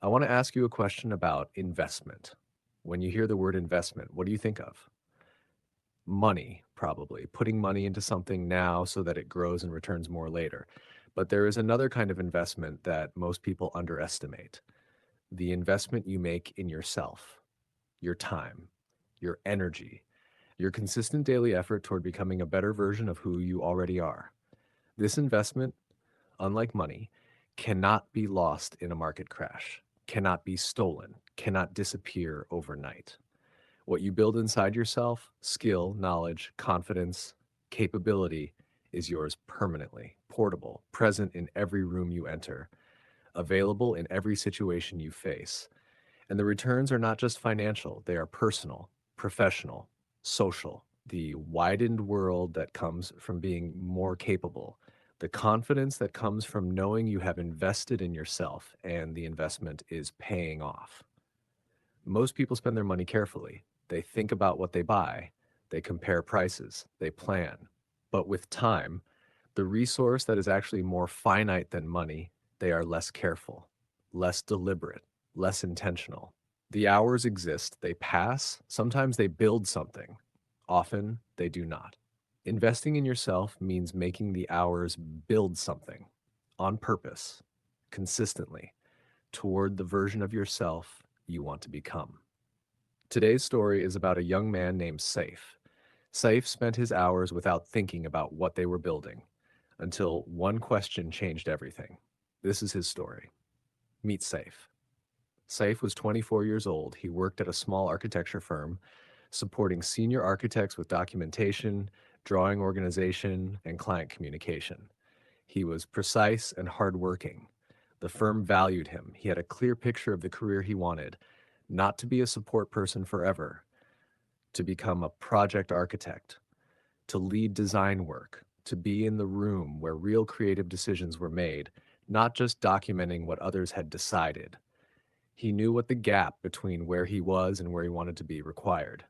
I want to ask you a question about investment. When you hear the word investment, what do you think of? Money, probably. Putting money into something now so that it grows and returns more later. But there is another kind of investment that most people underestimate: the investment you make in yourself, your time, your energy, your consistent daily effort toward becoming a better version of who you already are. This investment, unlike money, cannot be lost in a market crash, cannot be stolen, cannot disappear overnight. What you build inside yourself, skill, knowledge, confidence, capability, is yours permanently, portable, present in every room you enter, available in every situation you face. And the returns are not just financial, they are personal, professional, social. The widened world that comes from being more capable, the confidence that comes from knowing you have invested in yourself and the investment is paying off. Most people spend their money carefully. They think about what they buy, they compare prices, they plan. But with time, the resource that is actually more finite than money, they are less careful, less deliberate, less intentional. The hours exist, they pass, sometimes they build something, often they do not. Investing in yourself means making the hours build something on purpose, consistently, toward the version of yourself you want to become. Today's story is about a young man named Saif. Saif spent his hours without thinking about what they were building until one question changed everything. This is his story. Meet Saif. Saif was 24 years old. He worked at a small architecture firm, supporting senior architects with documentation, drawing organization, and client communication. He was precise and hardworking. The firm valued him. He had a clear picture of the career he wanted: not to be a support person forever, to become a project architect, to lead design work, to be in the room where real creative decisions were made, not just documenting what others had decided. He knew what the gap between where he was and where he wanted to be required.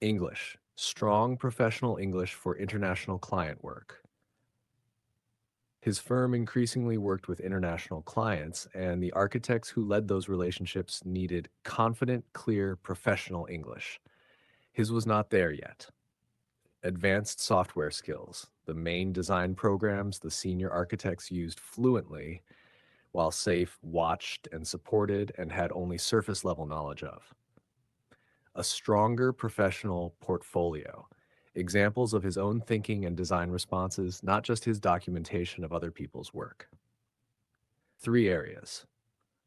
English, strong professional English for international client work. His firm increasingly worked with international clients, and the architects who led those relationships needed confident, clear, professional English. His was not there yet. Advanced software skills, the main design programs the senior architects used fluently, while Safe watched and supported and had only surface level knowledge of. A stronger professional portfolio, examples of his own thinking and design responses, not just his documentation of other people's work. Three areas,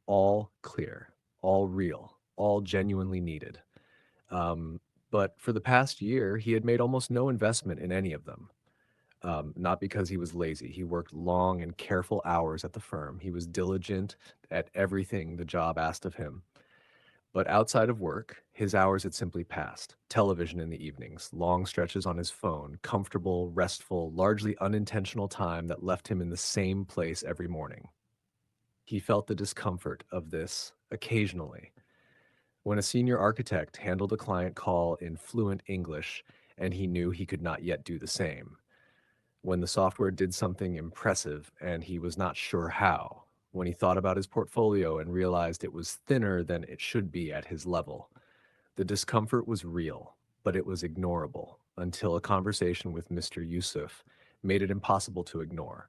all clear, all real, all genuinely needed. Um, but for the past year, he had made almost no investment in any of them. Not because he was lazy. He worked long and careful hours at the firm. He was diligent at everything the job asked of him. But outside of work, his hours had simply passed. Television in the evenings, long stretches on his phone, comfortable, restful, largely unintentional time that left him in the same place every morning. He felt the discomfort of this occasionally. When a senior architect handled a client call in fluent English and he knew he could not yet do the same. When the software did something impressive and he was not sure how. When he thought about his portfolio and realized it was thinner than it should be at his level. The discomfort was real, but it was ignorable until a conversation with Mr. Yusuf made it impossible to ignore.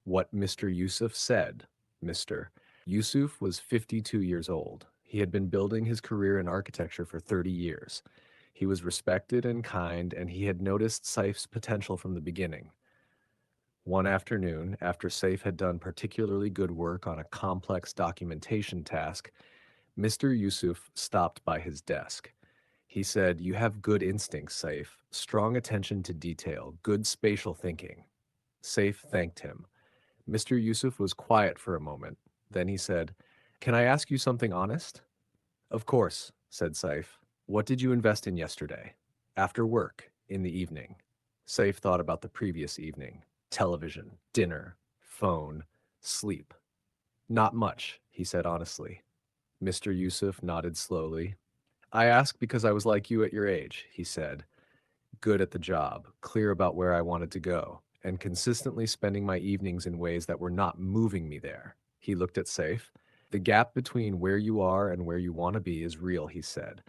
What Mr. Yusuf said, Mr. Yusuf was 52 years old. He had been building his career in architecture for 30 years. He was respected and kind, and he had noticed Saif's potential from the beginning. One afternoon, after Saif had done particularly good work on a complex documentation task, Mr. Yusuf stopped by his desk. He said, "You have good instincts, Saif, strong attention to detail, good spatial thinking." Saif thanked him. Mr. Yusuf was quiet for a moment. Then he said, "Can I ask you something honest?" "Of course," said Saif. "What did you invest in yesterday?" "After work, in the evening." Saif thought about the previous evening. Television, dinner, phone, sleep. "Not much," he said honestly. Mr. Yusuf nodded slowly. "I ask because I was like you at your age," he said. "Good at the job, clear about where I wanted to go, and consistently spending my evenings in ways that were not moving me there." He looked at Saif. The gap between where you are and where you want to be is real, he said.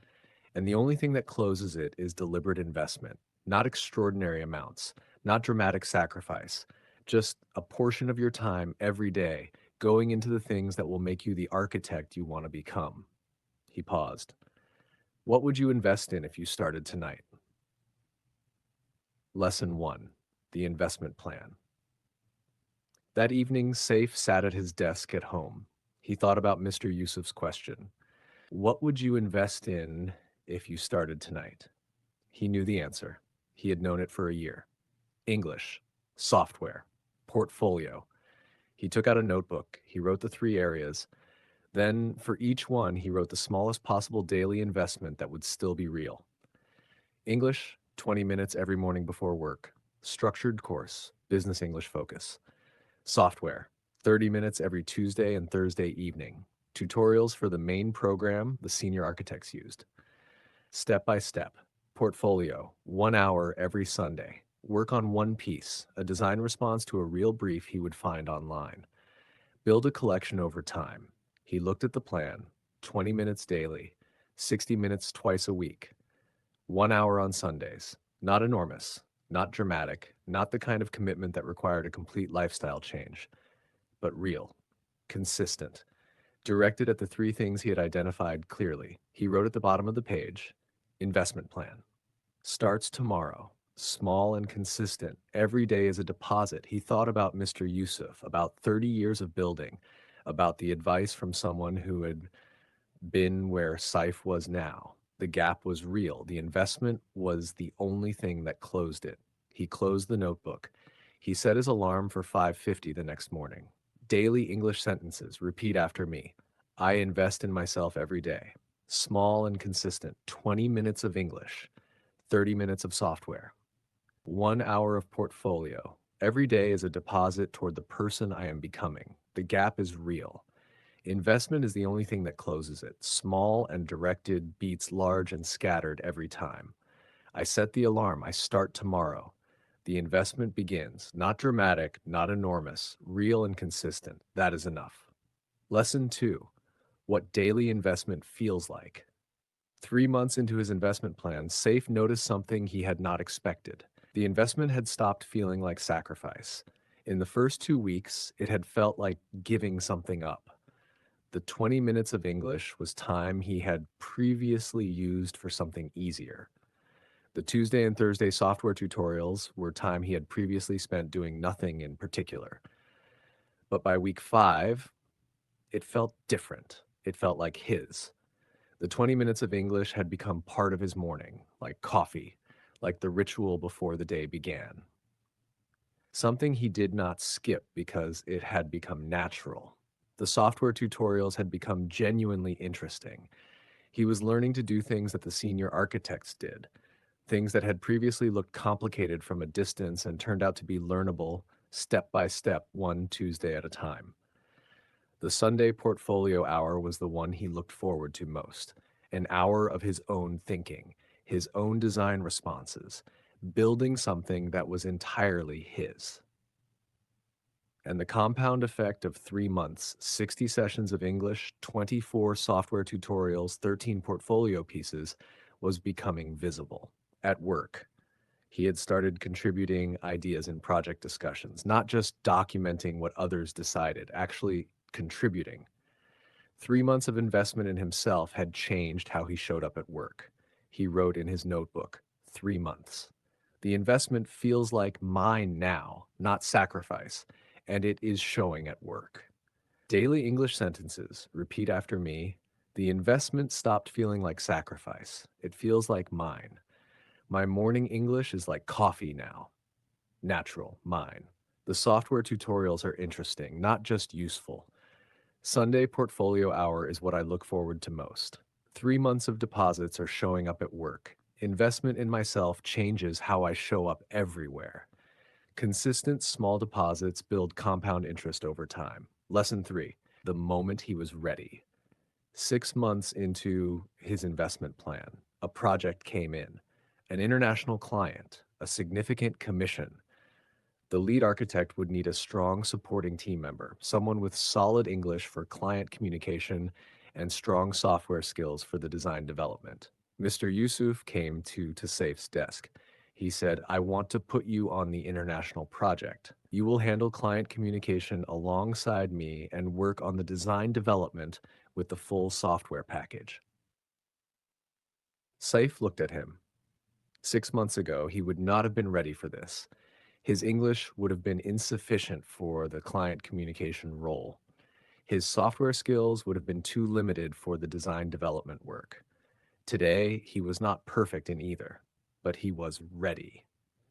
And the only thing that closes it is deliberate investment, not extraordinary amounts, not dramatic sacrifice, just a portion of your time every day going into the things that will make you the architect you want to become. He paused. What would you invest in if you started tonight? Lesson 1: The Investment Plan. That evening, Saif sat at his desk at home. He thought about Mr. Yusuf's question. What would you invest in if you started tonight? He knew the answer. He had known it for a year. English, software, portfolio. He took out a notebook. He wrote the 3 areas. Then, for each one, he wrote the smallest possible daily investment that would still be real. English, 20 minutes every morning before work. Structured course, business English focus. Software, 30 minutes every Tuesday and Thursday evening. Tutorials for the main program the senior architects used. Step by step. Portfolio, 1 hour every Sunday. Work on one piece, a design response to a real brief he would find online. Build a collection over time. He looked at the plan: 20 minutes daily, 60 minutes twice a week, 1 hour on Sundays. Not enormous, not dramatic, not the kind of commitment that required a complete lifestyle change, but real, consistent, directed at the 3 things he had identified clearly. He wrote at the bottom of the page: investment plan. Starts tomorrow. Small and consistent. Every day is a deposit. He thought about Mr. Yusuf, about 30 years of building, about the advice from someone who had been where Saif was now. The gap was real. The investment was the only thing that closed it. He closed the notebook. He set his alarm for 5:50 the next morning. Daily English sentences. Repeat after me. I invest in myself every day. Small and consistent. 20 minutes of English. 30 minutes of software. 1 hour of portfolio. Every day is a deposit toward the person I am becoming. The gap is real. Investment is the only thing that closes it. Small and directed beats large and scattered every time. I set the alarm. I start tomorrow. The investment begins. Not dramatic, not enormous, real and consistent. That is enough. Lesson 2: What daily investment feels like. 3 months into his investment plan, Saif noticed something he had not expected. The investment had stopped feeling like sacrifice. In the first 2 weeks, it had felt like giving something up. The 20 minutes of English was time he had previously used for something easier. The Tuesday and Thursday software tutorials were time he had previously spent doing nothing in particular. But by week 5, it felt different. It felt like his. The 20 minutes of English had become part of his morning, like coffee, like the ritual before the day began. Something he did not skip because it had become natural. The software tutorials had become genuinely interesting. He was learning to do things that the senior architects did, things that had previously looked complicated from a distance and turned out to be learnable step by step, one Tuesday at a time. The Sunday portfolio hour was the one he looked forward to most. An hour of his own thinking, his own design responses, building something that was entirely his. And the compound effect of 3 months, 60 sessions of English, 24 software tutorials, 13 portfolio pieces, was becoming visible. At work, he had started contributing ideas in project discussions, not just documenting what others decided, actually contributing. 3 months of investment in himself had changed how he showed up at work. He wrote in his notebook, 3 months. The investment feels like mine now, not sacrifice, and it is showing at work. Daily English sentences. Repeat after me. The investment stopped feeling like sacrifice. It feels like mine. My morning English is like coffee now. Natural, mine. The software tutorials are interesting, not just useful. Sunday portfolio hour is what I look forward to most. 3 months of deposits are showing up at work. Investment in myself changes how I show up everywhere. Consistent small deposits build compound interest over time. Lesson 3: The moment he was ready. 6 months into his investment plan, a project came in. An international client, a significant commission. The lead architect would need a strong supporting team member, someone with solid English for client communication and strong software skills for the design development. Mr. Yusuf came to Saif's desk. He said, I want to put you on the international project. You will handle client communication alongside me and work on the design development with the full software package. Saif looked at him. 6 months ago, he would not have been ready for this. His English would have been insufficient for the client communication role. His software skills would have been too limited for the design development work. Today, he was not perfect in either, but he was ready.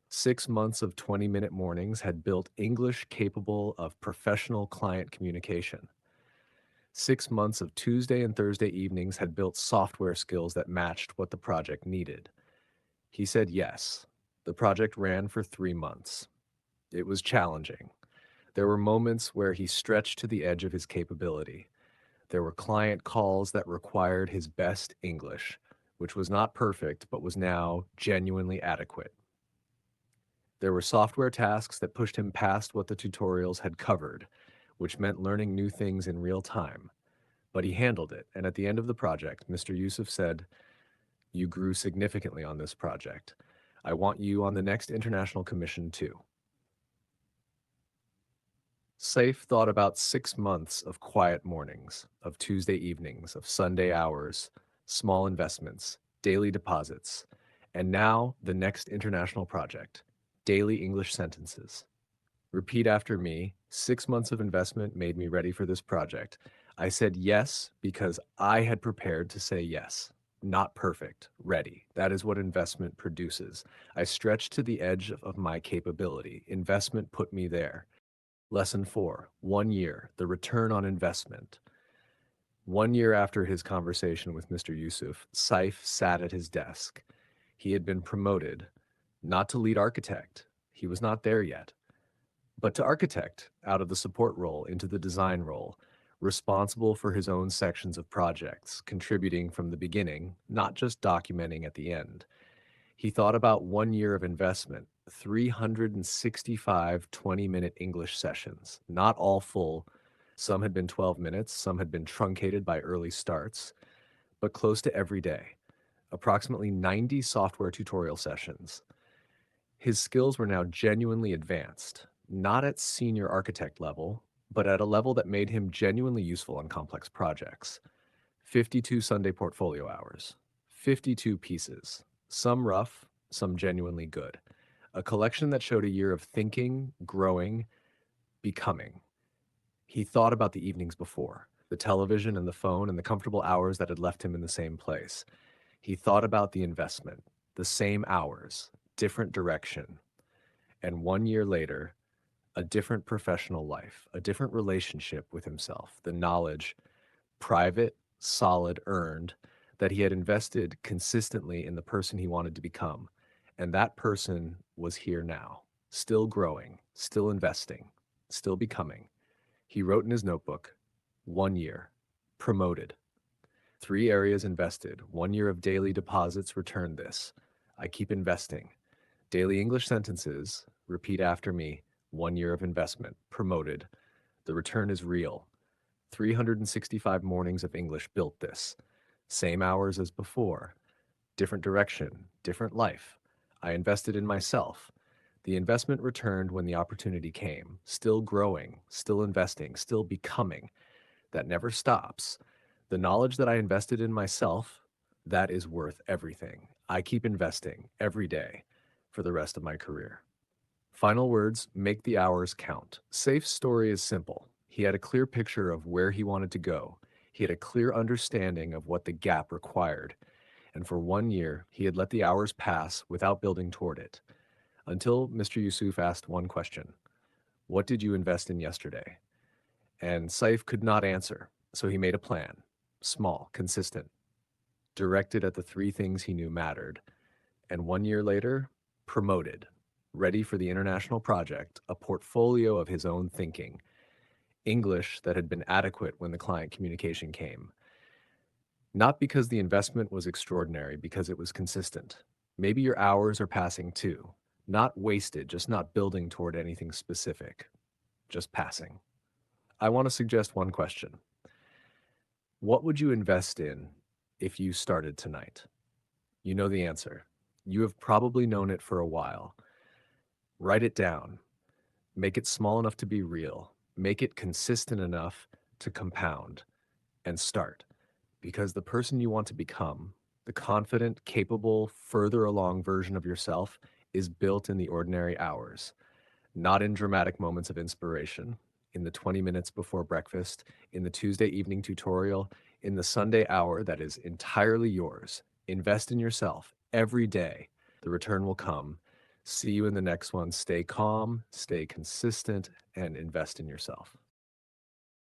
6 months of 20-minute mornings had built English capable of professional client communication. 6 months of Tuesday and Thursday evenings had built software skills that matched what the project needed. He said yes. The project ran for 3 months. It was challenging. There were moments where he stretched to the edge of his capability. There were client calls that required his best English, which was not perfect but was now genuinely adequate. There were software tasks that pushed him past what the tutorials had covered, which meant learning new things in real time. But he handled it, and at the end of the project, Mr. Yusuf said, You grew significantly on this project. I want you on the next international commission too. Saif thought about 6 months of quiet mornings, of Tuesday evenings, of Sunday hours, small investments, daily deposits, and now the next international project, daily English sentences. Repeat after me. 6 months of investment made me ready for this project. I said yes because I had prepared to say yes. Not perfect, ready. That is what investment produces. I stretched to the edge of my capability. Investment put me there. Lesson 4, 1 year, the return on investment. 1 year after his conversation with Mr. Yusuf, Saif sat at his desk. He had been promoted, not to lead architect. He was not there yet, but to architect, out of the support role into the design role, responsible for his own sections of projects, contributing from the beginning, not just documenting at the end. He thought about 1 year of investment, 365 20-minute English sessions, not all full. Some had been 12 minutes, some had been truncated by early starts, but close to every day. Approximately 90 software tutorial sessions. His skills were now genuinely advanced, not at senior architect level, but at a level that made him genuinely useful on complex projects. 52 Sunday portfolio hours, 52 pieces, some rough, some genuinely good. A collection that showed a year of thinking, growing, becoming. He thought about the evenings before, the television and the phone and the comfortable hours that had left him in the same place. He thought about the investment, the same hours, different direction. And 1 year later, a different professional life, a different relationship with himself, the knowledge, private, solid, earned, that he had invested consistently in the person he wanted to become. And that person was here now, still growing, still investing, still becoming. He wrote in his notebook, 1 year, promoted. 3 areas invested, 1 year of daily deposits returned this. I keep investing. Daily English sentences, repeat after me, 1 year of investment, promoted. The return is real. 365 mornings of English built this. Same hours as before. Different direction, different life. I invested in myself. The investment returned when the opportunity came. Still growing, still investing, still becoming. That never stops. The knowledge that I invested in myself, that is worth everything. I keep investing every day for the rest of my career. Final words, make the hours count. Saif's story is simple. He had a clear picture of where he wanted to go. He had a clear understanding of what the gap required. And for 1 year, he had let the hours pass without building toward it. Until Mr. Yusuf asked one question. What did you invest in yesterday? And Saif could not answer, so he made a plan. Small, consistent, directed at the 3 things he knew mattered. And 1 year later, promoted, ready for the international project, a portfolio of his own thinking, English that had been adequate when the client communication came. Not because the investment was extraordinary, because it was consistent. Maybe your hours are passing too, Not wasted, just not building toward anything specific, just passing. I want to suggest one question. What would you invest in if you started tonight? You know the answer. You have probably known it for a while. Write it down. Make it small enough to be real. Make it consistent enough to compound and start. Because the person you want to become, the confident, capable, further along version of yourself, is built in the ordinary hours, not in dramatic moments of inspiration, in the 20 minutes before breakfast, in the Tuesday evening tutorial, in the Sunday hour that is entirely yours. Invest in yourself every day. The return will come. See you in the next one. Stay calm, stay consistent, and invest in yourself.